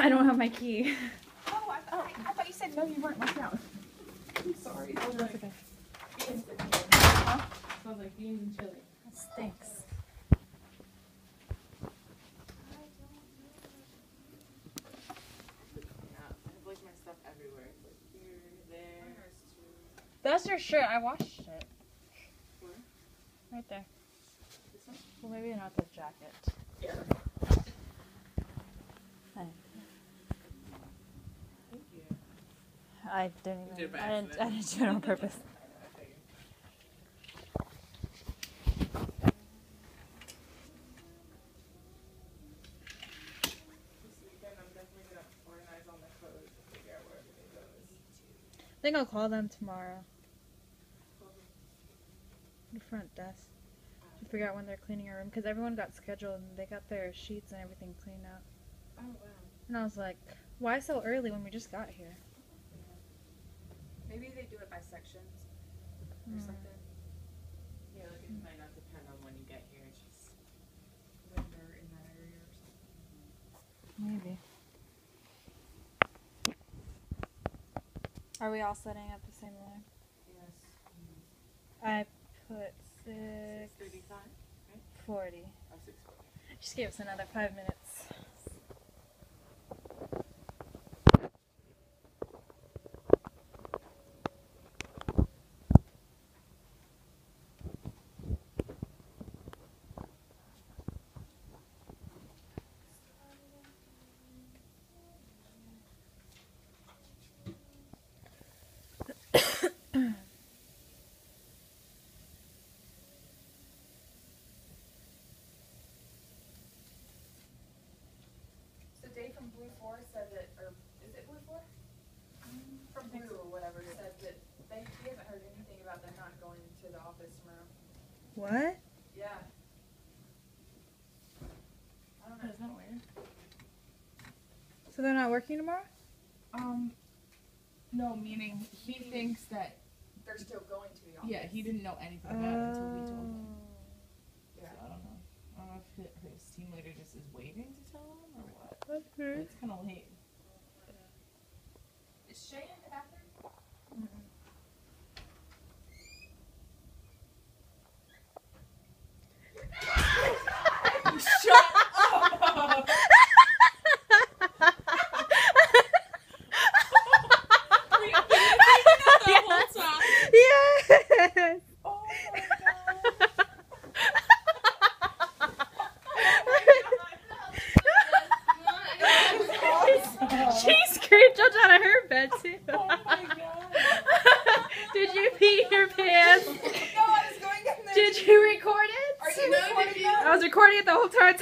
I don't have my key. Oh, I thought you said no, you weren't looking out. I'm sorry. Oh, that's okay. Beans and chili. Huh? Smells like beans and chili. That stinks. Yeah, I have like my stuff everywhere. It's like here, there. That's your shirt. I washed it. Where? Right there. This one? Well, maybe not the jacket. Yeah. Hi. Thank you. I didn't You did even. it by I didn't accident. do it on purpose. I figured. This weekend I'm definitely gonna organize all my clothes and figure out where everything goes. I think I'll call them tomorrow. The front desk. To figure out when they're cleaning our room. Because everyone got scheduled and they got their sheets and everything cleaned out. Oh wow. And I was like, why so early when we just got here? Maybe they do it by sections or something. Yeah, like it might not depend on when you get here. It's just When they're in that area or something. Maybe. Are we all setting up the same line? yes. I put 6:35. 6:40. Oh, 6:40. Just give us another 5 minutes. So Dave from Blue 4 said that, or is it Blue 4? From Blue or whatever, said that he hasn't heard anything about them not going to the office tomorrow. What? Yeah. I don't know. Isn't that weird? So they're not working tomorrow? No, meaning he thinks that. They're still going to the office. Yeah, he didn't know anything about it until we told him. Yeah. So I don't know. I don't know if his team leader just is waiting to tell him or what. Okay. But it's kind of late. Is Shay in the bathroom? Shut up! Were you thinking that the whole time? Yes! Oh my god. She screeched out of her bed too. Oh my god. Did you pee your pants? No, I was going in there. Did you record it? Are you recording that? I was recording it the whole time.